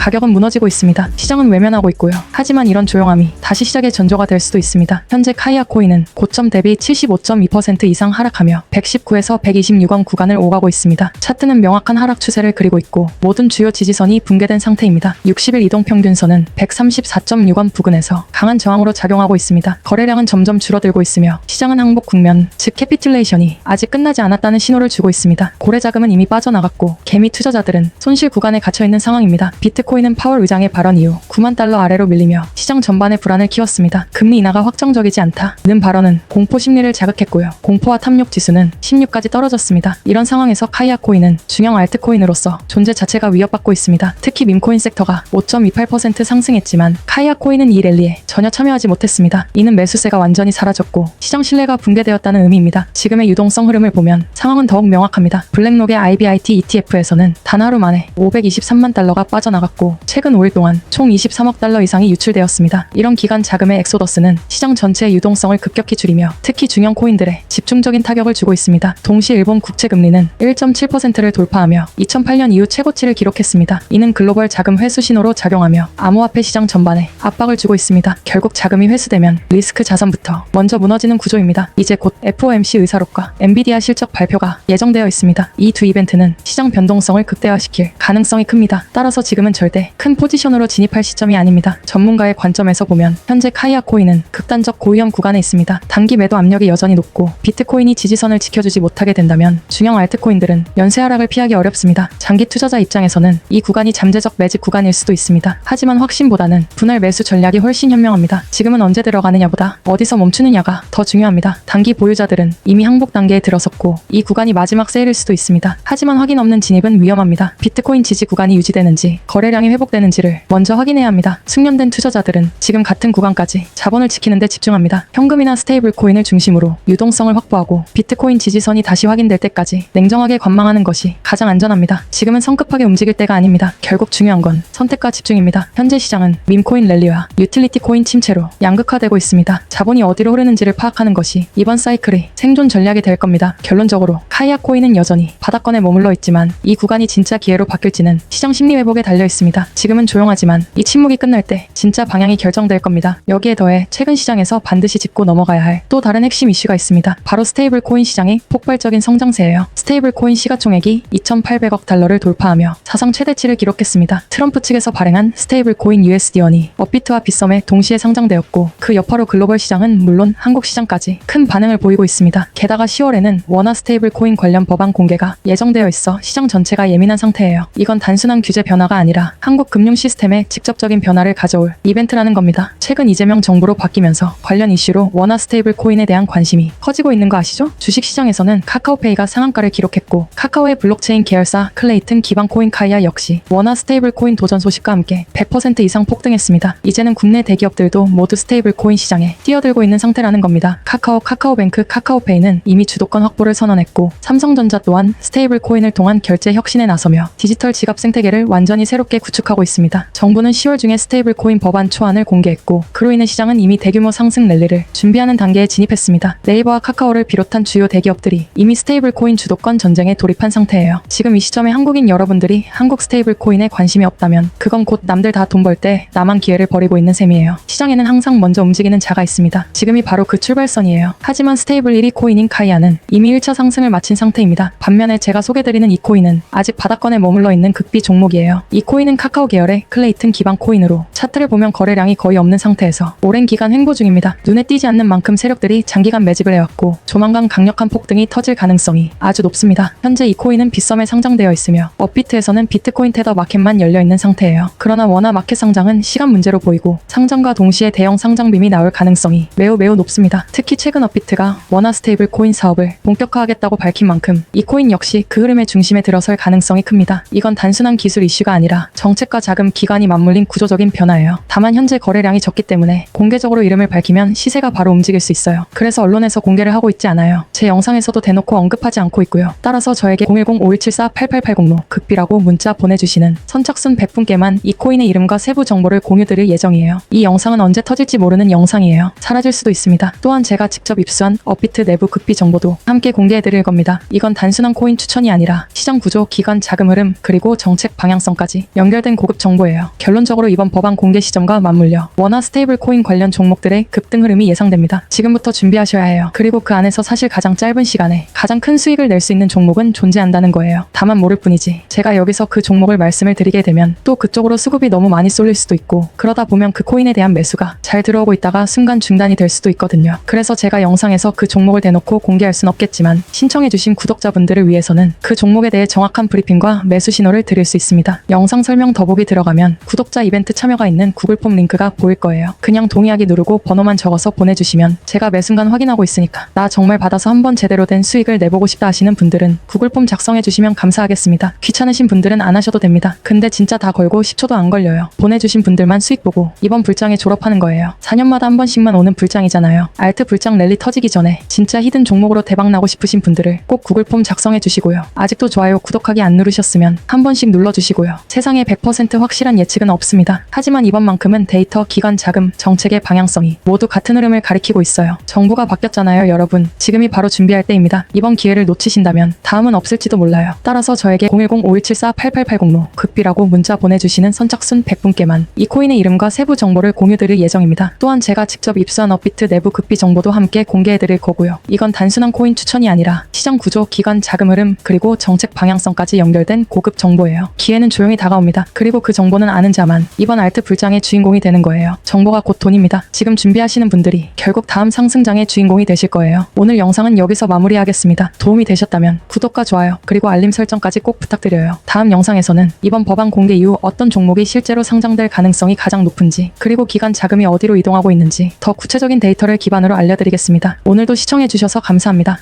가격은 무너지고 있습니다. 시장은 외면하고 있고요. 하지만 이런 조용함이 다시 시작의 전조가 될 수도 있습니다. 현재 카이아 코인은 고점 대비 75.2% 이상 하락하며 119에서 126원 구간을 오가고 있습니다. 차트는 명확한 하락 추세를 그리고 있고 모든 주요 지지선이 붕괴된 상태입니다. 60일 이동평균선은 134.6원 부근에서 강한 저항으로 작용하고 있습니다. 거래량은 점점 줄어들고 있으며 시장은 항복 국면, 즉 캐피툴레이션이 아직 끝나지 않았다는 신호를 주고 있습니다. 고래 자금은 이미 빠져나갔고 개미 투자자들은 손실 구간에 갇혀있는 상황입니다. 비트코인은 파월 의장의 발언 이후 9만 달러 아래로 밀리며 시장 전반의 불안을 키웠습니다. 금리 인하가 확정적이지 않다는 발언은 공포 심리를 자극했고요. 공포와 탐욕 지수는 16까지 떨어졌습니다. 이런 상황에서 카이아 코인은 중형 알트코인으로서 존재 자체가 위협받고 있습니다. 특히 밈코인 섹터가 5.28% 상승했지만 카이아 코인은 이 랠리에 전혀 참여하지 못했습니다. 이는 매수세가 완전히 사라졌고 시장 신뢰가 붕괴되었다는 의미입니다. 지금의 유동성 흐름을 보면 상황은 더욱 명확합니다. 블랙록의 IBIT ETF에서는 단 하루 만에 523만 달러가 빠져나갔고 최근 5일 동안 총 23억 달러 이상이 유출되었습니다. 이런 기간 자금의 엑소더스는 시장 전체의 유동성을 급격히 줄이며 특히 중형 코인들에 집중적인 타격을 주고 있습니다. 동시 일본 국채 금리는 1.7%를 돌파하며 2008년 이후 최고치를 기록했습니다. 이는 글로벌 자금 회수 신호로 작용하며 암호화폐 시장 전반에 압박을 주고 있습니다. 결국 자금이 회수되면 리스크 자산부터 먼저 무너지는 구조입니다. 이제 곧 FOMC 의사록과 엔비디아 실적 발표가 예정되어 있습니다. 이 두 이벤트는 시장 변동성을 극대화시킬 가능성이 큽니다. 따라서 지금은 절대 큰 포지션으로 진입할 시점이 아닙니다. 전문가의 관점에서 보면 현재 카이아 코인은 극단적 고위험 구간에 있습니다. 단기 매도 압력이 여전히 높고 비트코인이 지지선을 지켜주지 못하게 된다면 중형 알트코인들은 연쇄 하락을 피하기 어렵습니다. 장기 투자자 입장에서는 이 구간이 잠재적 매직 구간일 수도 있습니다. 하지만 확신보다는 분할 매수 전략이 훨씬 현명합니다. 지금은 언제 들어가느냐보다 어디서 멈추느냐가 더 중요합니다. 단기 보유자들은 이미 항복 단계에 들어섰고 이 구간이 마지막 세일일 수도 있습니다. 하지만 확인 없는 진입은 위험합니다. 비트코인 지지 구간이 유지되는지 거래량이 회복되는지를 먼저 확인해야 합니다. 숙련된 투자자들은 지금 같은 구간까지 자본을 지키는 데 집중합니다. 현금이나 스테이블 코인을 중심으로 유동성을 확보하고 비트코인 지지선이 다시 확인될 때까지 냉정하게 관망하는 것이 가장 안전합니다. 지금은 성급하게 움직일 때가 아닙니다. 결국 중요한 건 선택과 집중입니다. 현재 시장은 밈코인 랠리와 유틸리티 코인 침체로 양극화되고 있습니다. 자본이 어디로 흐르는지를 파악하는 것이 이번 사이클의 생존 전략이 될 겁니다. 결론적으로 카이아 코인은 여전히 바닥권에 머물러 있지만 이 구간이 진짜 기회로 바뀔지는 시장 심리 회복에 달려 있습니다. 지금은 조용하지만 이 침묵이 끝날 때 진짜 방향이 결정될 겁니다. 여기에 더해 최근 시장에서 반드시 짚고 넘어가야 할 또 다른 핵심 이슈가 있습니다. 바로 스테이블 코인 시장의 폭발적인 성장세예요. 스테이블 코인 시가총액이 2,800억 달러를 돌파하며 사상 최대치를 기록했습니다. 트럼프 측에서 발행한 스테이블 코인 USD1이 업비트와 빗썸에 동시에 상장되었고 그 여파로 글로벌 시장은 물론 한국 시장까지 큰 반응을 보이고 있습니다. 게다가 10월에는 원화 스테이블 코인 관련 법안 공개가 예정되어 있어 시장 전체가 예민한 상태예요. 이건 단순한 규제 변화가 아니라 한국 금융 시스템에 직접적인 변화를 가져올 이벤트라는 겁니다. 최근 이재명 정부로 바뀌면서 관련 이슈로 원화 스테이블 코인에 대한 관심이 커지고 있는 거 아시죠? 주식시장에서는 카카오페이가 상한가를 기록했고 카카오의 블록체인 계열사 클레이튼 기반 코인 카이아 역시 원화 스테이블 코인 도전 소식과 함께 100% 이상 폭등했습니다. 이제는 국내 대기업들도 모두 스테이블 코인 시장에 뛰어들고 있는 상태라는 겁니다. 카카오뱅크, 카카오페이는 이미 주도권 확보를 선언했고 삼성전자 또한 스테이블 코인을 통한 결제 혁신에 나서며 디지털 지갑 생태계를 완전히 새롭게 구축하고 있습니다. 정부는 10월 중에 스테이블 코인 법안 초안을 공개했고 그로 인해 시장은 이미 대규모 상승 랠리를 준비하는 단계에 진입했습니다. 네이버와 카카오를 비롯한 주요 대기업들이 이미 스테이블 코인 주도권 전쟁에 돌입한 상태예요. 지금 이 시점에 한국인 여러분들이 한국 스테이블 코인에 관심이 없다면 그건 곧 남들 다 돈 벌 때 나만 기회를 버리고 있는 셈이에요. 시장에는 항상 먼저 움직이는 자가 있습니다. 지금이 바로 그 출발선이에요. 하지만 스테이블 1위 코인인 카이아는 이미 1차 상승을 마친 상태입니다. 반면에 제가 소개드리는 이 코인은 아직 바닥권에 머물러 있는 극비 종목이에요. 이 코인은 카카오 계열의 클레이튼 기반 코인으로 차트를 보면 거래량이 거의 없는 상태에서 오랜 기간 횡보 중입니다. 눈에 띄지 않는 만큼 세력들이 장기간 매집을 해왔고 조만간 강력한 폭등이 터질 가능성이 아주 높습니다. 현재 이 코인은 빗썸에 상장되어 있으며 업비트에서는 비트코인 테더 마켓만 열려있는 상태예요. 그러나 원화 마켓 상장은 시간 문제로 보이고 상장과 동시에 대형 상장빔이 나올 가능성이 매우 높습니다. 특히 최근 업비트가 원화 스테이블 코인 사업을 본격화하겠다고 밝힌 만큼 이 코인 역시 그 흐름의 중심에 들어설 가능성이 큽니다. 이건 단순한 기술 이슈가 아니라 정책과 자금 기관이 맞물린 구조적인 변화예요. 다만 현재 거래량이 적기 때문에 공개적으로 이름을 밝히면 시세가 바로 움직일 수 있어요. 그래서 언론에서 공개를 하고 있지 않아요. 제 영상에서도 대놓고 언급하지 않고 있고요. 따라서 저에게 010-5174-8880로 극비라고 문자 보내주시는 선착순 100분께만 이 코인의 이름과 세부 정보를 공유드릴 예정이에요. 이 영상은 언제 터질지 모르는 영상이에요. 사라질 수도 있습니다. 또한 제가 직접 입수한 업비트 내부 극비 정보도 함께 공개해드릴 겁니다. 이건 단순한 코인 추천이 아니라 시장 구조, 기관 자금 흐름, 그리고 정책 방향성까지 연결 연결된 고급 정보예요. 결론적으로 이번 법안 공개 시점과 맞물려 원화 스테이블 코인 관련 종목들의 급등 흐름이 예상됩니다. 지금부터 준비하셔야 해요. 그리고 그 안에서 사실 가장 짧은 시간에 가장 큰 수익을 낼 수 있는 종목은 존재한다는 거예요. 다만 모를 뿐이지. 제가 여기서 그 종목을 말씀을 드리게 되면 또 그쪽으로 수급이 너무 많이 쏠릴 수도 있고, 그러다 보면 그 코인에 대한 매수가 잘 들어오고 있다가 순간 중단이 될 수도 있거든요. 그래서 제가 영상에서 그 종목을 대놓고 공개할 순 없겠지만 신청해주신 구독자분들을 위해서는 그 종목에 대해 정확한 브리핑과 매수 신호를 드릴 수 있습니다. 영상 설명 더보기 들어가면 구독자 이벤트 참여가 있는 구글 폼 링크가 보일 거예요. 그냥 동의하기 누르고 번호만 적어서 보내주시면 제가 매 순간 확인하고 있으니까 나 정말 받아서 한번 제대로 된 수익을 내보고 싶다 하시는 분들은 구글 폼 작성해주시면 감사하겠습니다. 귀찮으신 분들은 안 하셔도 됩니다. 근데 진짜 다 걸고 10초도 안 걸려요. 보내주신 분들만 수익 보고 이번 불장에 졸업하는 거예요. 4년마다 한 번씩만 오는 불장이잖아요. 알트 불장 랠리 터지기 전에 진짜 히든 종목으로 대박 나고 싶으신 분들을 꼭 구글 폼 작성해 주시고요. 아직도 좋아요, 구독하기 안 누르셨으면 한 번씩 눌러주시고요. 세상에 100% 확실한 예측은 없습니다. 하지만 이번만큼은 데이터, 기관, 자금, 정책의 방향성이 모두 같은 흐름을 가리키고 있어요. 정부가 바뀌었잖아요, 여러분. 지금이 바로 준비할 때입니다. 이번 기회를 놓치신다면 다음은 없을지도 몰라요. 따라서 저에게 010-5174-8880로 극비라고 문자 보내주시는 선착순 100분께만 이 코인의 이름과 세부 정보를 공유드릴 예정입니다. 또한 제가 직접 입수한 업비트 내부 극비 정보도 함께 공개해드릴 거고요. 이건 단순한 코인 추천이 아니라 시장 구조, 기관, 자금 흐름, 그리고 정책 방향성까지 연결된 고급 정보예요. 기회는 조용히 다가옵니다. 그리고 그 정보는 아는 자만 이번 알트 불장의 주인공이 되는 거예요. 정보가 곧 돈입니다. 지금 준비하시는 분들이 결국 다음 상승장의 주인공이 되실 거예요. 오늘 영상은 여기서 마무리하겠습니다. 도움이 되셨다면 구독과 좋아요, 그리고 알림 설정까지 꼭 부탁드려요. 다음 영상에서는 이번 법안 공개 이후 어떤 종목이 실제로 상장될 가능성이 가장 높은지, 그리고 기관 자금이 어디로 이동하고 있는지 더 구체적인 데이터를 기반으로 알려드리겠습니다. 오늘도 시청해주셔서 감사합니다.